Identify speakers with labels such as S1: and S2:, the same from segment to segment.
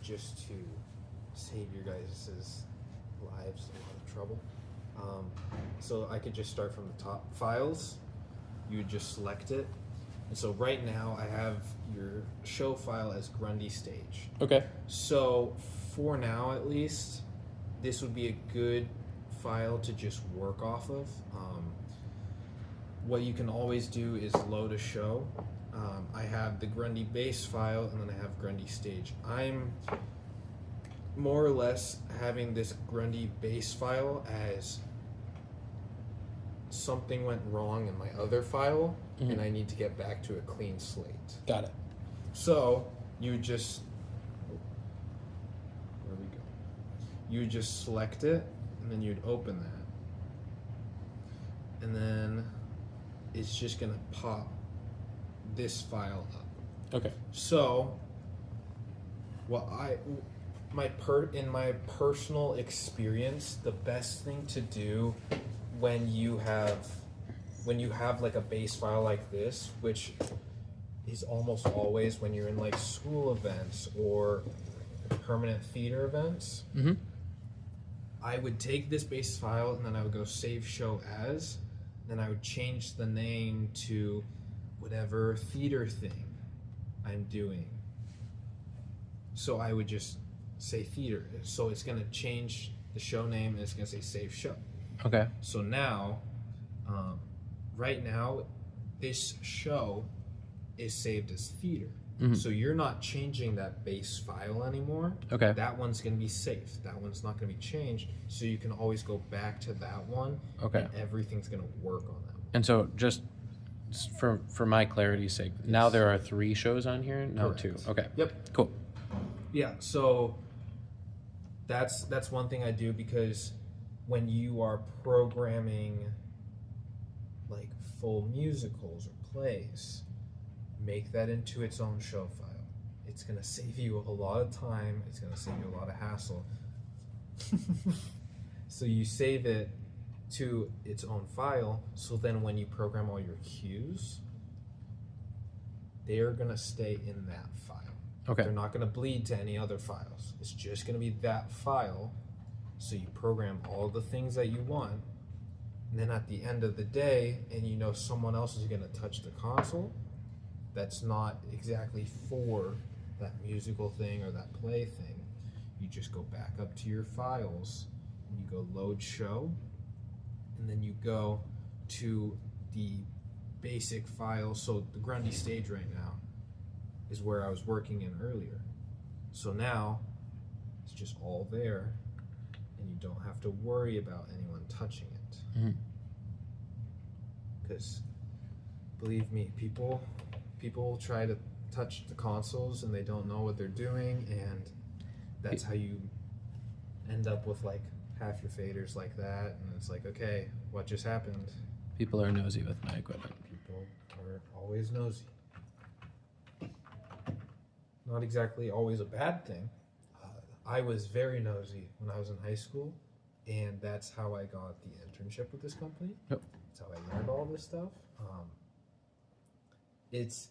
S1: just to save your guys' lives a lot of trouble. So I could just start from the top. Files, you would just select it. And so right now I have your show file as Grundy Stage.
S2: Okay.
S1: So for now, at least, this would be a good file to just work off of. What you can always do is load a show. I have the Grundy base file, and then I have Grundy Stage. I'm more or less having this Grundy base file as something went wrong in my other file, and I need to get back to a clean slate.
S2: Got it.
S1: So you just, where we go? You would just select it, and then you'd open that, and then it's just gonna pop this file up.
S2: Okay.
S1: So, in my personal experience, the best thing to do when you have like a base file like this, which is almost always when you're in like school events or permanent theater events, I would take this base file and then I would go save show as, then I would change the name to whatever theater thing I'm doing. So I would just say theater. So it's gonna change the show name and it's gonna say save show.
S2: Okay.
S1: So now, right now, this show is saved as theater. So you're not changing that base file anymore.
S2: Okay.
S1: That one's going to be safe. That one's not going to be changed. So you can always go back to that one.
S2: Okay.
S1: And everything's going to work on that one.
S2: And so just for my clarity's sake, now there are 3 shows on here, now
S1: Correct.
S2: 2. Okay.
S1: Yep.
S2: Cool.
S1: Yeah. So that's one thing I do, because when you are programming like full musicals or plays, make that into its own show file. It's going to save you a lot of time. It's going to save you a lot of hassle. So you save it to its own file, so then when you program all your cues, they're going to stay in that file.
S2: Okay.
S1: They're not going to bleed to any other files. It's just going to be that file. So you program all the things that you want, and then at the end of the day, and you know someone else is going to touch the console that's not exactly for that musical thing or that play thing, you just go back up to your files and you go load show, and then you go to the basic file. So the Grundy Stage right now is where I was working in earlier. So now it's just all there, and you don't have to worry about anyone touching it. Because believe me, people try to touch the consoles and they don't know what they're doing, and that's how you end up with like half your faders like that, and it's like, okay, what just happened?
S2: People are nosy with my equipment.
S1: People are always nosy. Not exactly always a bad thing. I was very nosy when I was in high school, and that's how I got the internship with this company.
S2: Yep.
S1: That's how I learned all this stuff. It's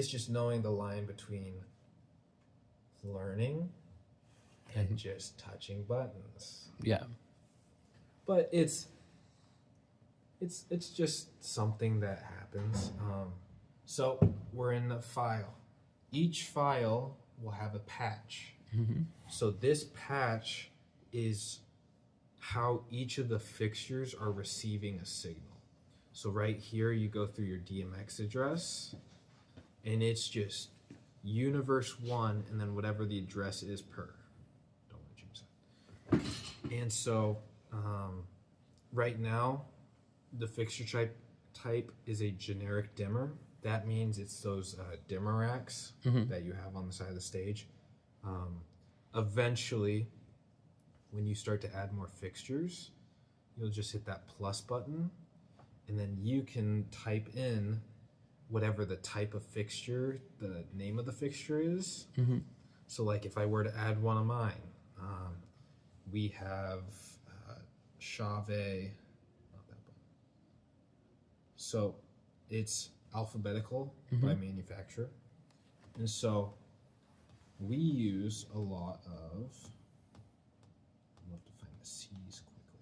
S1: just knowing the line between learning and just touching buttons.
S2: Yeah.
S1: But it's just something that happens. So we're in the file. Each file will have a patch. So this patch is how each of the fixtures are receiving a signal. So right here, you go through your DMX address, and it's just universe 1 and then whatever the address is per. Don't want to change that. And so right now, the fixture type is a generic dimmer. That means it's those dimmer racks that you have on the side of the stage. Eventually, when you start to add more fixtures, you'll just hit that plus button, and then you can type in whatever the type of fixture, the name of the fixture is. So like if I were to add one of mine, we have Chave, not that button. So it's alphabetical by manufacturer. And so we use a lot of, I'll have to find the C's quickly.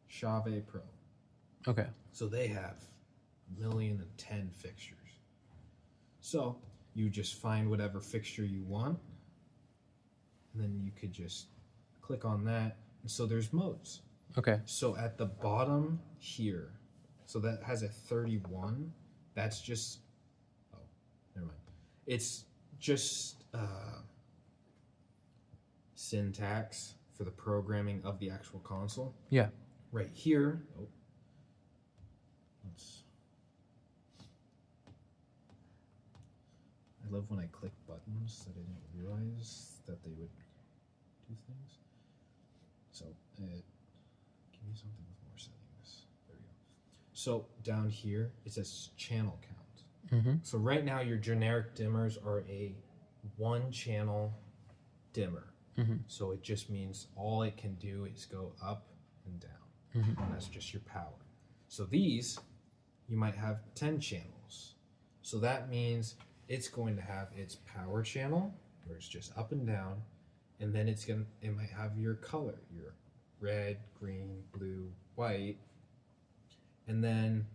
S1: Chave Pro.
S2: Okay.
S1: So they have 1,000,010 fixtures. So you just find whatever fixture you want, and then you could just click on that. And so there's modes.
S2: Okay.
S1: So at the bottom here, so that has a 31. That's just, oh, never mind. It's just syntax for the programming of the actual console.
S2: Yeah.
S1: Right here, I love when I click buttons that I didn't realize that they would do things. So, give me something with more settings. There we go. So down here, it says channel count.
S2: Mm-hmm.
S1: So right now, your generic dimmers are a one-channel dimmer.
S2: Mm-hmm.
S1: So it just means all it can do is go up and down.
S2: Mm-hmm.
S1: And that's just your power. So these, you might have 10 channels. So that means it's going to have its power channel, where it's just up and down, and then it might have your color, your red, green, blue, white, and then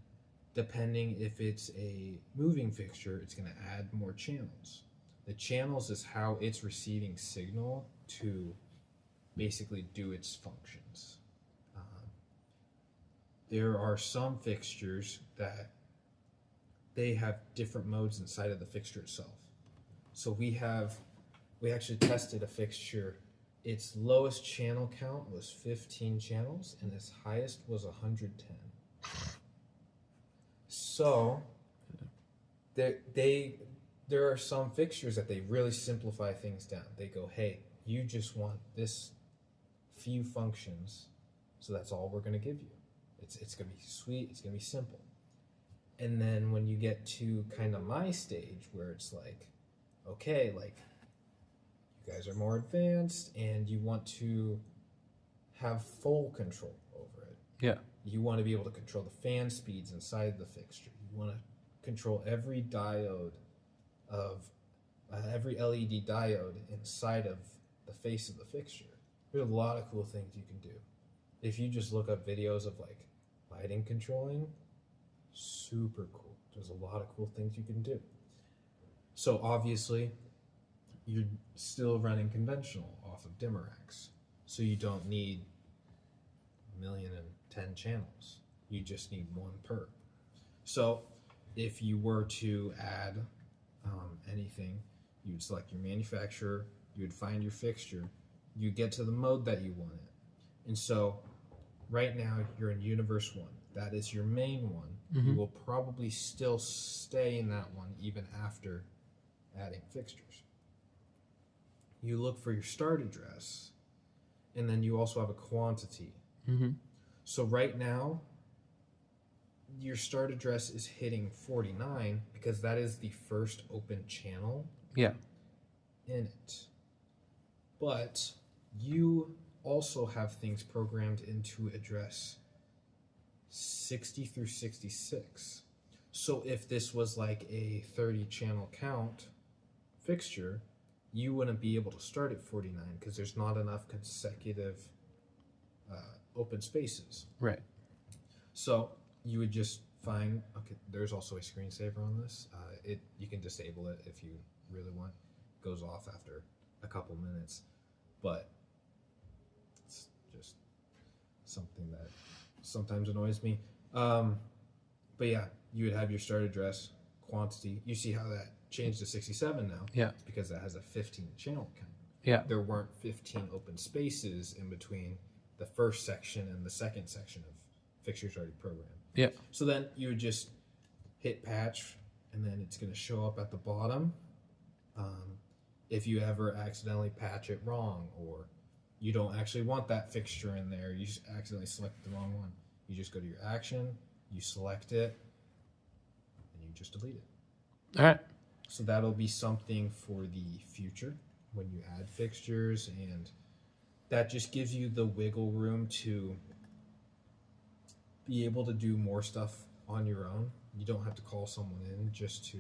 S1: depending if it's a moving fixture, it's going to add more channels. The channels is how it's receiving signal to basically do its functions. There are some fixtures that they have different modes inside of the fixture itself. So we actually tested a fixture. Its lowest channel count was 15 channels, and its highest was 110. So there are some fixtures that they really simplify things down. They go, hey, you just want this few functions, so that's all we're going to give you. It's going to be sweet, it's going to be simple. And then when you get to kind of my stage where it's like, okay, like you guys are more advanced and you want to have full control over it.
S2: Yeah.
S1: You want to be able to control the fan speeds inside the fixture. You want to control every diode of every LED diode inside of the face of the fixture. There's a lot of cool things you can do. If you just look up videos of like lighting controlling, super cool. There's a lot of cool things you can do. So obviously, you're still running conventional off of dimmer racks. So you don't need 1,000,010 channels. You just need one per. So if you were to add anything, you'd select your manufacturer, you would find your fixture, you get to the mode that you wanted. And so right now you're in Universe 1. That is your main one.
S2: Mm-hmm.
S1: You will probably still stay in that one even after adding fixtures. You look for your start address, and then you also have a quantity.
S2: Mm-hmm.
S1: So right now, your start address is hitting 49 because that is the first open channel
S2: Yeah.
S1: in it. But you also have things programmed into address 60 through 66. So if this was like a 30 channel count fixture, you wouldn't be able to start at 49 because there's not enough consecutive open spaces.
S2: Right.
S1: So you would just find, okay, there's also a screensaver on this. You can disable it if you really want. It goes off after a couple minutes, but it's just something that sometimes annoys me. But yeah, you would have your start address, quantity. You see how that changed to 67 now?
S2: Yeah.
S1: It's because that has a 15 channel count.
S2: Yeah.
S1: There weren't 15 open spaces in between the first section and the second section of fixtures already programmed.
S2: Yeah.
S1: So then you would just hit patch, and then it's going to show up at the bottom. If you ever accidentally patch it wrong, or you don't actually want that fixture in there, you just accidentally selected the wrong one, you just go to your action, you select it, and you just delete it.
S2: All right.
S1: So that'll be something for the future when you add fixtures, and that just gives you the wiggle room to be able to do more stuff on your own. You don't have to call someone in just to,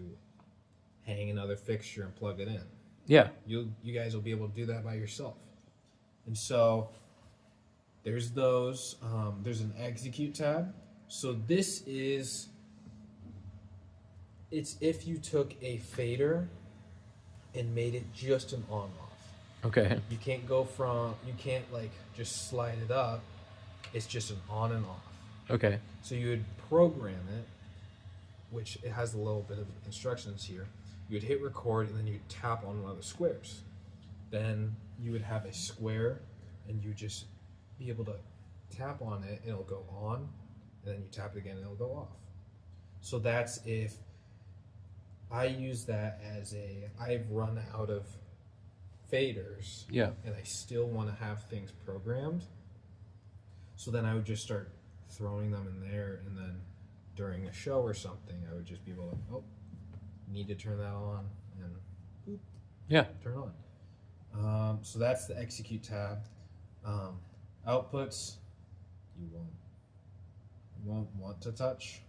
S1: hang another fixture and plug it in.
S2: Yeah.
S1: You guys will be able to do that by yourself. And so there's those. There's an execute tab. So this is, it's if you took a fader and made it just an on-off.
S2: Okay.
S1: You can't like just slide it up. It's just an on and off.
S2: Okay.
S1: So you would program it, which it has a little bit of instructions here. You would hit record and then you'd tap on one of the squares. Then you would have a square and you just be able to tap on it and it'll go on, and then you tap it again and it'll go off. So that's if I use that as I've run out of faders,
S2: Yeah.
S1: and I still want to have things programmed. So then I would just start throwing them in there, and then during a show or something, I would just be able to, need to turn that on, and boop,
S2: Yeah.
S1: turn on. So that's the execute tab. Outputs, you won't want to touch.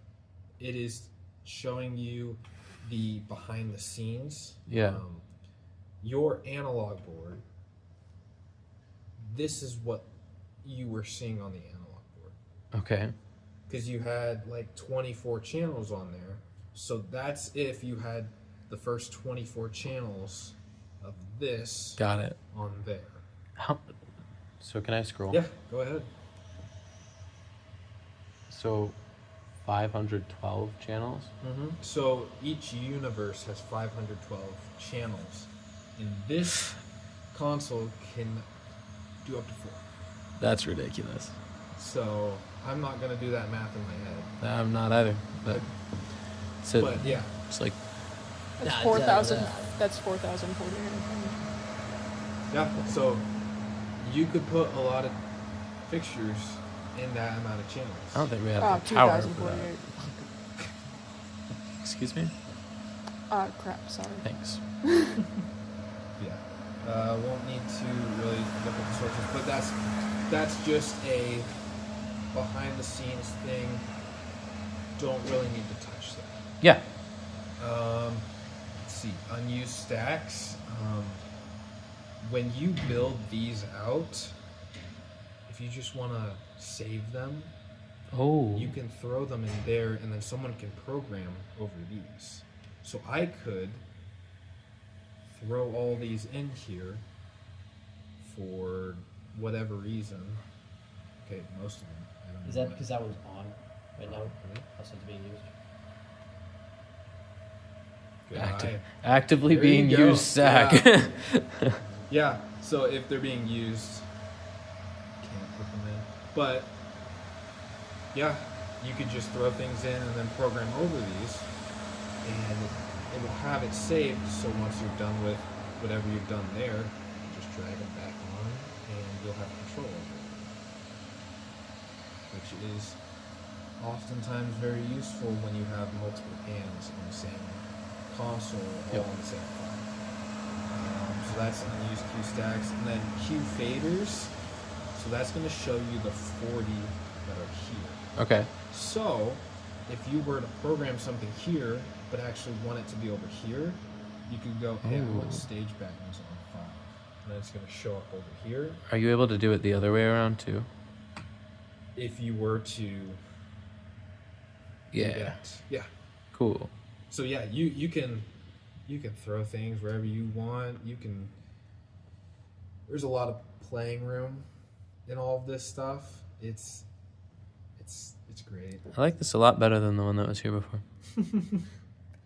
S1: It is showing you the behind the scenes.
S2: Yeah.
S1: Your analog board, this is what you were seeing on the analog board.
S2: Okay.
S1: Because you had like 24 channels on there. So that's if you had the first 24 channels of this
S2: Got it.
S1: on there.
S2: So can I scroll?
S1: Yeah, go ahead.
S2: So 512 channels?
S1: So each universe has 512 channels. And this console can do up to 4.
S2: That's ridiculous.
S1: So I'm not going to do that math in my head.
S2: I'm not either. But
S1: But yeah.
S2: It's like
S3: That's 4,000. That's 4,040.
S1: Yeah, so you could put a lot of fixtures in that amount of channels.
S2: I don't think we have the power for that.
S3: 2,048.
S2: Excuse me?
S3: Crap. Sorry.
S2: Thanks.
S1: Yeah. Won't need to really look at the sources, but that's just a behind the scenes thing. Don't really need to touch that.
S2: Yeah.
S1: Let's see, unused stacks. When you build these out, if you just want to save them,
S2: Oh.
S1: you can throw them in there, and then someone can program over these. So I could throw all these in here for whatever reason. Okay, most of them. I don't
S4: Is
S1: know
S4: that
S1: why.
S4: because that one's on right now?
S1: Okay.
S4: That's what's being used.
S1: Good
S2: Active,
S1: eye.
S2: actively
S1: There you
S2: being
S1: go.
S2: used sack.
S1: Yeah. Yeah, so if they're being used, can't put them in. But yeah, you could just throw things in and then program over these, and it will have it saved. So once you're done with whatever you've done there, just drag it back on, and you'll have control over it, which is oftentimes very useful when you have multiple hands on the same console, all on the same file. So that's unused Q stacks, and then Q faders. So that's going to show you the 40 that are here.
S2: Okay.
S1: So if you were to program something here, but actually want it to be over here, you could go, hey, I want stage backgrounds on 5, and then it's going to show up over here.
S2: Are you able to do it the other way around too?
S1: If you were to do
S2: Yeah.
S1: that. Yeah.
S2: Cool.
S1: So yeah, you can throw things wherever you want. There's a lot of playing room in all of this stuff. It's great.
S2: I like this a lot better than the one that was here before.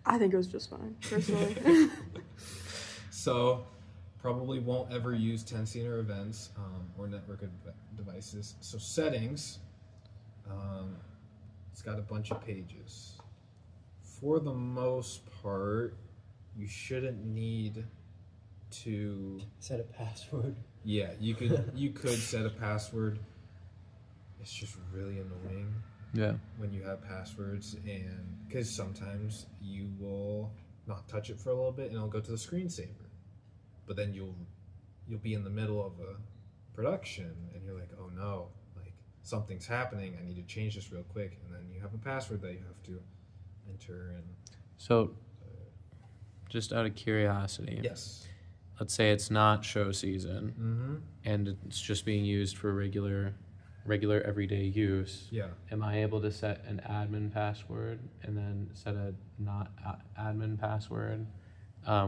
S3: I think it was just fine, personally.
S1: So probably won't ever use 10-scene or events or network devices. So settings, it's got a bunch of pages. For the most part, you shouldn't need to.
S4: Set a password.
S1: Yeah, you could set a password. It's just really annoying
S2: Yeah.
S1: when you have passwords, and because sometimes you will not touch it for a little bit and it'll go to the screensaver, but then you'll be in the middle of a production and you're like, oh no, like something's happening, I need to change this real quick, and then you have a password that you have to enter. And
S2: So Just out of curiosity.
S1: Yes.
S2: Let's say it's not show season
S1: Mm-hmm.
S2: and it's just being used for regular everyday use.
S1: Yeah.
S2: Am I able to set an admin password and then set a not admin password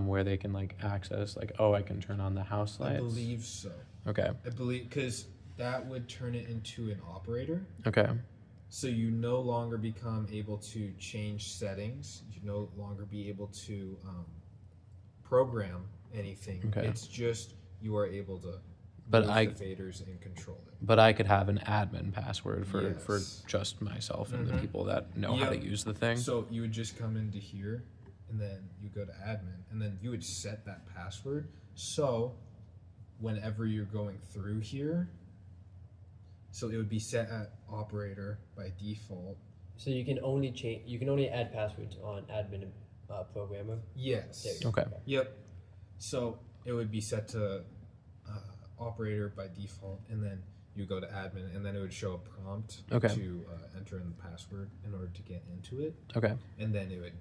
S2: where they can like access like, oh, I can turn on the house lights?
S1: I believe so.
S2: Okay.
S1: I believe because that would turn it into an operator.
S2: Okay.
S1: So you no longer become able to change settings. You no longer be able to program anything.
S2: Okay.
S1: It's just you are able to
S2: But
S1: move
S2: I-
S1: the faders and control it.
S2: But I could have an admin password for
S1: Yes.
S2: just myself and the
S1: Mhm.
S2: people that know how to
S1: Yep.
S2: use the thing.
S1: So you would just come into here, and then you go to admin, and then you would set that password. So whenever you're going through here, so it would be set at operator by default.
S4: So you can only change. You can only add passwords on admin programmer.
S1: Yes.
S4: There you go.
S2: Okay.
S1: Yep. So it would be set to operator by default, and then you go to admin, and then it would show a prompt
S2: Okay.
S1: to enter in the password in order to get into it,
S2: Okay.
S1: and then it would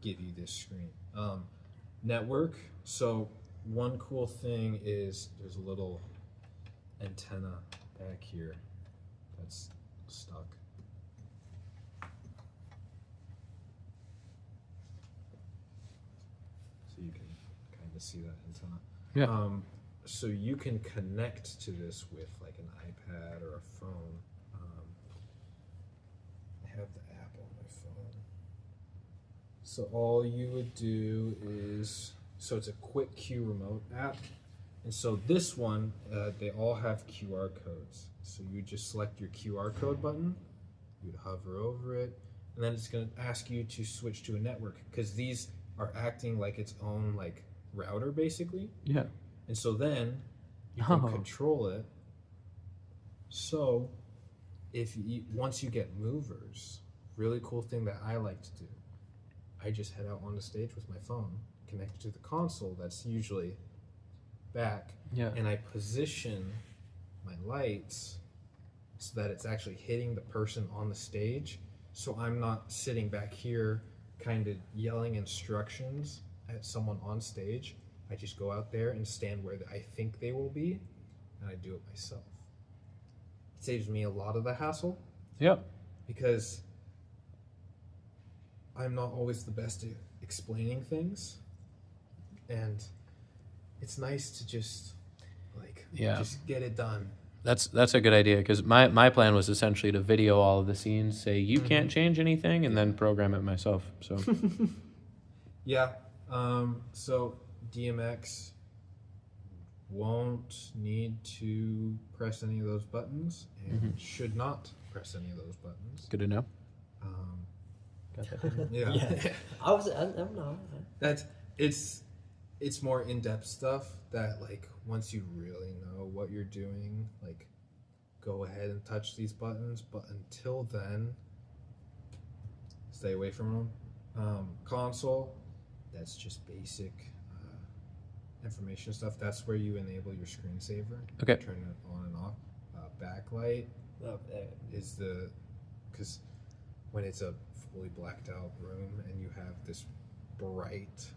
S1: give you this screen. Network. So one cool thing is there's a little antenna back here that's stuck. So you can kind of see that antenna.
S2: Yeah.
S1: So you can connect to this with like an iPad or a phone. I have the app on my phone. So all you would do is, so it's a quick Q remote app. And so this one, they all have QR codes. So you just select your QR code button, you would hover over it, and then it's going to ask you to switch to a network because these are acting like its own like router basically.
S2: Yeah.
S1: And so then you can
S2: Oh.
S1: control it. So if you, once you get movers, really cool thing that I like to do, I just head out on the stage with my phone, connected to the console that's usually back,
S2: Yeah.
S1: and I position my lights so that it's actually hitting the person on the stage. So I'm not sitting back here kind of yelling instructions at someone on stage. I just go out there and stand where I think they will be, and I do it myself. It saves me a lot of the hassle
S2: Yeah.
S1: because I'm not always the best at explaining things, and it's nice to just like just get it done.
S2: That's a good idea because my plan was essentially to video all of the scenes, say you can't change anything, and then program it myself. So
S1: Yeah. So DMX won't need to press any of those buttons and should not press any of those buttons.
S2: good to know.
S1: Um,
S2: Got that.
S1: yeah.
S4: I'm not.
S1: It's more in-depth stuff that like once you really know what you're doing, like go ahead and touch these buttons, but until then stay away from them. Console, that's just basic information stuff. That's where you enable your screensaver.
S2: Okay.
S1: Turn it on and off. Backlight
S4: No,
S1: is because when it's a fully blacked out room and you have this bright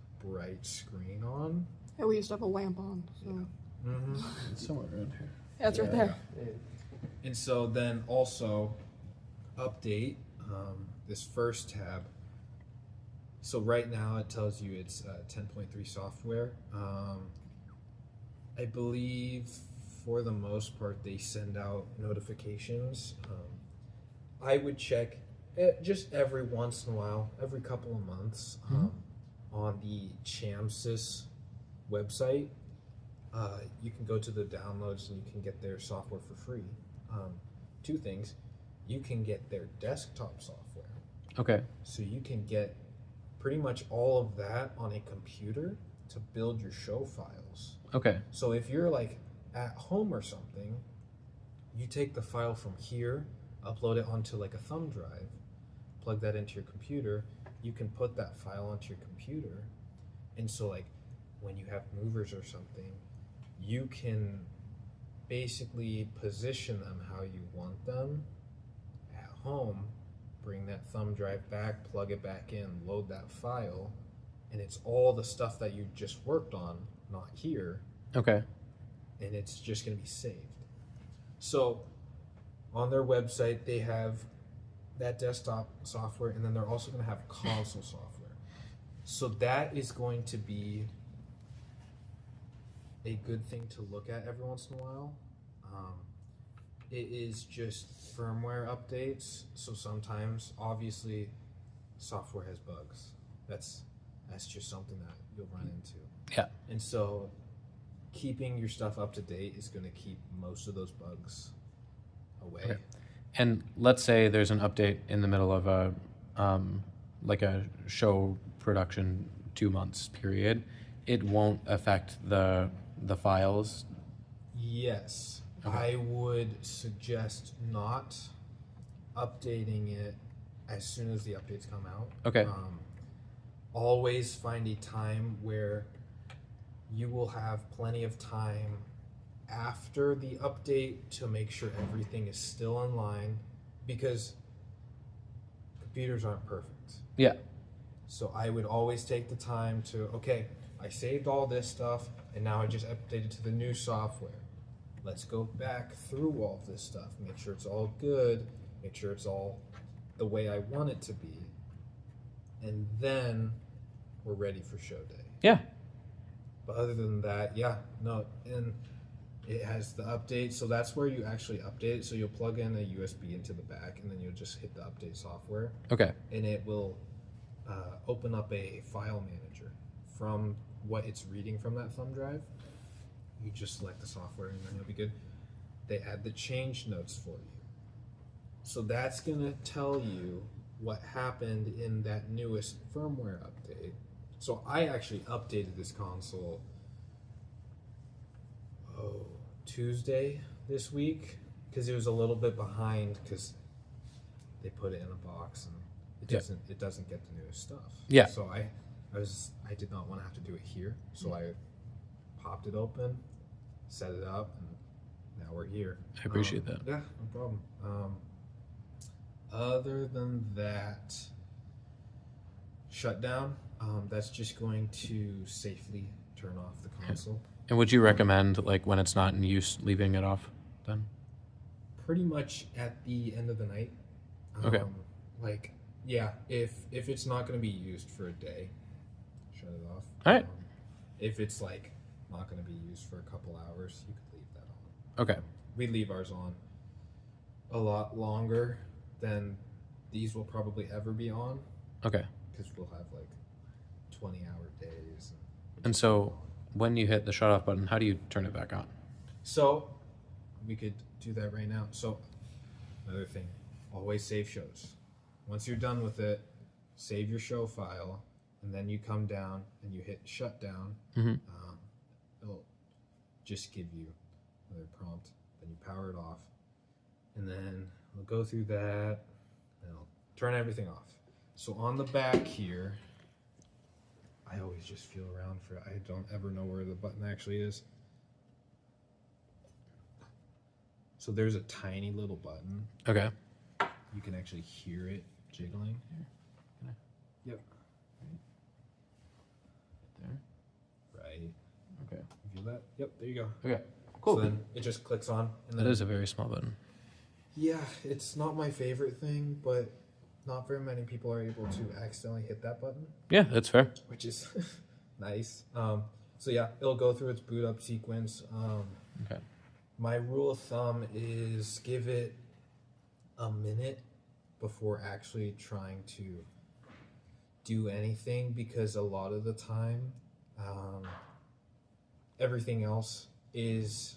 S1: screen on.
S3: Yeah, we used to have a lamp on, so
S1: Mm-hmm.
S2: It's somewhere around here.
S3: yeah, it's right there.
S1: And so then also update this first tab. So right now it tells you it's 10.3 software. I believe for the most part they send out notifications. I would check just every once in a while, every couple of months, on the ChamSys website. You can go to the downloads and you can get their software for free. Two things. You can get their desktop software.
S2: Okay.
S1: So you can get pretty much all of that on a computer to build your show files.
S2: Okay.
S1: So if you're like at home or something, you take the file from here, upload it onto like a thumb drive, plug that into your computer, you can put that file onto your computer. And so like when you have movers or something, you can basically position them how you want them at home, bring that thumb drive back, plug it back in, load that file, and it's all the stuff that you just worked on, not here,
S2: Okay.
S1: and it's just going to be saved. So on their website, they have that desktop software, and then they're also going to have console software. So that is going to be a good thing to look at every once in a while. It is just firmware updates, so sometimes, obviously, software has bugs. That's just something that you'll run into.
S2: Yeah.
S1: And so keeping your stuff up to date is going to keep most of those bugs away.
S2: Okay. And let's say there's an update in the middle of a like a show production 2 months period. It won't affect the files.
S1: Yes.
S2: Okay.
S1: I would suggest not updating it as soon as the updates come out.
S2: Okay.
S1: Always find a time where you will have plenty of time after the update to make sure everything is still in line, because computers aren't perfect.
S2: Yeah.
S1: So I would always take the time to, okay, I saved all this stuff and now I just updated to the new software. Let's go back through all this stuff, make sure it's all good, make sure it's all the way I want it to be, and then we're ready for show day.
S2: Yeah.
S1: But other than that, yeah, no, and it has the update, so that's where you actually update it. So you'll plug in a USB into the back, and then you'll just hit the update software,
S2: Okay.
S1: and it will open up a file manager from what it's reading from that thumb drive. You just select the software, and then you'll be good. They add the change notes for you. So that's going to tell you what happened in that newest firmware update. So I actually updated this console Tuesday this week, because it was a little bit behind because they put it in a box and it doesn't get the newest stuff.
S2: Yeah.
S1: So I did not want to have to do it here, so I popped it open, set it up, and now we're here.
S2: I appreciate that.
S1: Yeah, no problem. Other than that, shutdown, that's just going to safely turn off the console.
S2: And would you recommend, like, when it's not in use, leaving it off then?
S1: Pretty much at the end of the night.
S2: Okay.
S1: Like, yeah, if it's not going to be used for a day, shut it off.
S2: All right.
S1: If it's like not going to be used for a couple hours, you could leave that on.
S2: Okay.
S1: We leave ours on a lot longer than these will probably ever be on,
S2: Okay.
S1: because we'll have like 20-hour days.
S2: And so when you hit the shut off button, how do you turn it back on?
S1: So we could do that right now. So another thing, always save shows. Once you're done with it, save your show file, and then you come down and you hit shutdown.
S2: Mm-hmm.
S1: It'll just give you another prompt. Then you power it off, and then we'll go through that, and I'll turn everything off. So on the back here, I always just feel around for it. I don't ever know where the button actually is. So there's a tiny little button.
S2: Okay.
S1: You can actually hear it jiggling. Yep.
S2: There.
S1: Right.
S2: Okay.
S1: You feel that? Yep, there you go.
S2: Okay. Cool.
S1: So then it just clicks on. And
S2: That
S1: then,
S2: is a very small button.
S1: yeah, it's not my favorite thing, but not very many people are able to accidentally hit that button,
S2: Yeah, that's fair.
S1: which is nice. So yeah, it'll go through its boot up sequence.
S2: Okay.
S1: My rule of thumb is give it a minute before actually trying to do anything, because a lot of the time everything else is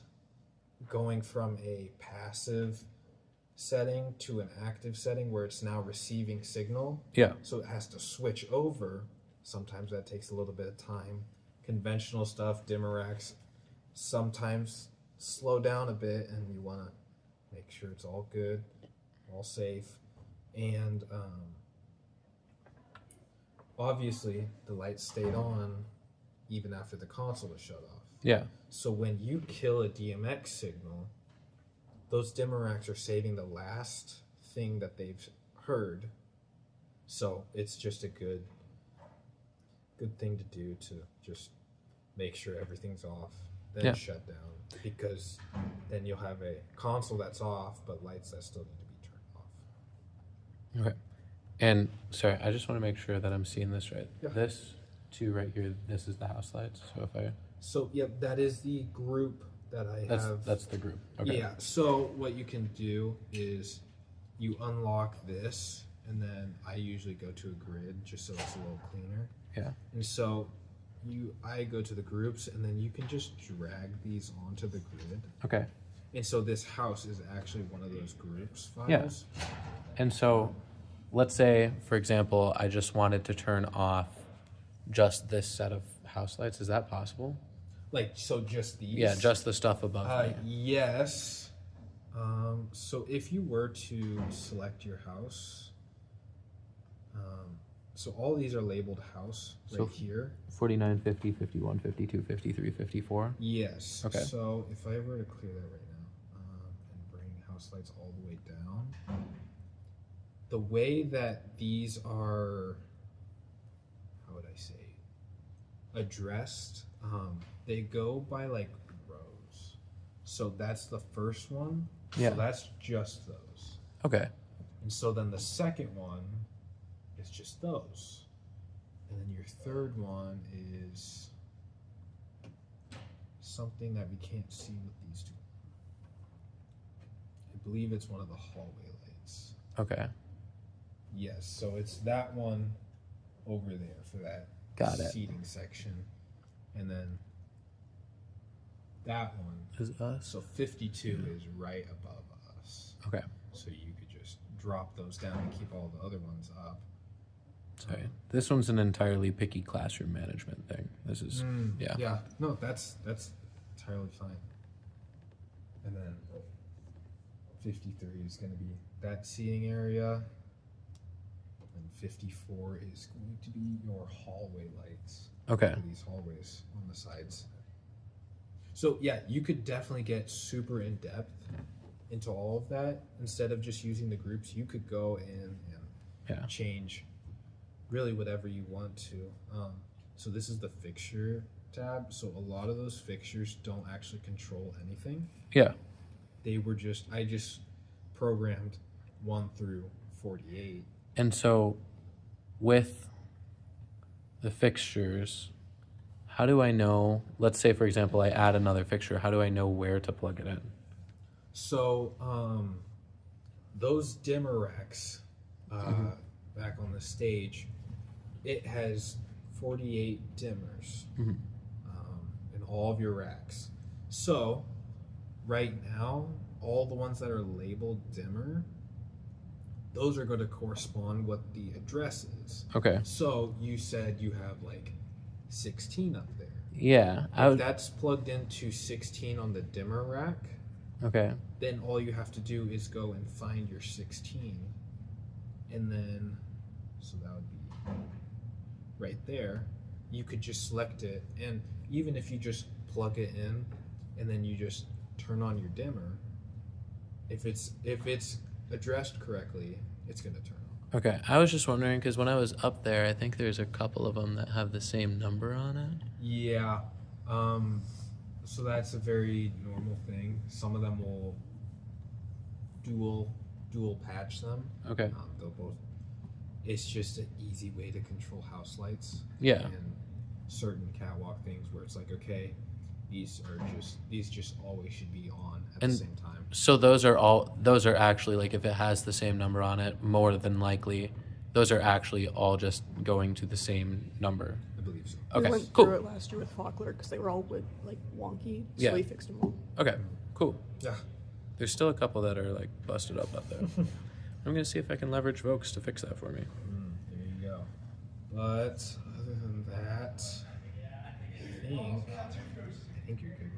S1: going from a passive setting to an active setting where it's now receiving signal,
S2: Yeah.
S1: so it has to switch over. Sometimes that takes a little bit of time. Conventional stuff, dimmer racks, sometimes slow down a bit, and you want to make sure it's all good, all safe, and obviously the lights stayed on even after the console was shut off.
S2: Yeah.
S1: So when you kill a DMX signal, those dimmer racks are saving the last thing that they've heard. So it's just a good good thing to do to just make sure everything's off, then
S2: Yeah.
S1: shut down, because then you'll have a console that's off, but lights that still need to be turned off.
S2: Okay. And sorry, I just want to make sure that I'm seeing this right.
S1: Yeah.
S2: This two right here, this is the house lights. So if I
S1: So yeah, that is the group that I have.
S2: that's the group. Okay.
S1: Yeah. So what you can do is you unlock this, and then I usually go to a grid just so it's a little cleaner.
S2: Yeah.
S1: And so I go to the groups, and then you can just drag these onto the grid.
S2: Okay.
S1: And so this house is actually one of those groups files.
S2: Yeah. And so let's say, for example, I just wanted to turn off just this set of house lights. Is that possible?
S1: Like, so just these?
S2: Yeah, just the stuff above me.
S1: Yes. So if you were to select your house, so all these are labeled house right
S2: So-
S1: here.
S2: 49, 50, 51, 52, 53, 54.
S1: Yes.
S2: Okay.
S1: So if I were to clear that right now and bring house lights all the way down, the way that these are, how would I say, addressed, they go by like rows. So that's the first one.
S2: Yeah.
S1: So that's just those.
S2: Okay.
S1: And so then the second one is just those. And then your third one is something that we can't see with these two. I believe it's one of the hallway lights.
S2: Okay.
S1: Yes, so it's that one over there for that
S2: Got it.
S1: seating section. And then that one.
S2: Is us?
S1: So 52 is right above us.
S2: Okay.
S1: So you could just drop those down and keep all the other ones up.
S2: Sorry. This one's an entirely picky classroom management thing. This is yeah.
S1: Yeah. No, that's entirely fine. And then 53 is going to be that seating area. And 54 is going to be your hallway lights.
S2: Okay.
S1: For these hallways on the sides. So yeah, you could definitely get super in depth into all of that. Instead of just using the groups, you could go in and
S2: Yeah.
S1: change really whatever you want to. So this is the fixture tab. So a lot of those fixtures don't actually control anything.
S2: Yeah.
S1: They were I just programmed 1 through 48.
S2: And so with the fixtures, how do I know, let's say for example I add another fixture, how do I know where to plug it in?
S1: So those dimmer racks back on the stage, it has 48 dimmers in all of your racks. So right now, all the ones that are labeled dimmer, those are going to correspond what the address is.
S2: Okay.
S1: So you said you have like 16 up there.
S2: Yeah.
S1: If that's plugged into 16 on the dimmer rack,
S2: Okay.
S1: then all you have to do is go and find your 16, and then so that would be right there. You could just select it, and even if you just plug it in and then you just turn on your dimmer, if it's addressed correctly, it's going to turn on.
S2: Okay. I was just wondering because when I was up there, I think there's a couple of them that have the same number on it.
S1: Yeah. So that's a very normal thing. Some of them will dual patch them.
S2: Okay.
S1: They'll both. It's just an easy way to control house lights.
S2: Yeah.
S1: And certain catwalk things where it's like, okay, these just always should be on at
S2: And
S1: the same time.
S2: So those are actually like if it has the same number on it, more than likely, those are actually all just going to the same number.
S1: I believe so.
S2: Okay,
S3: We went
S2: cool.
S3: through it last year with Faulkner because they were all like wonky, so
S2: Yeah.
S3: we fixed them all.
S2: Okay, cool.
S1: Yeah.
S2: There's still a couple that are like busted up out there. I'm gonna see if I can leverage Vokes to fix that for me.
S1: There you go. But other than that, I think you're good.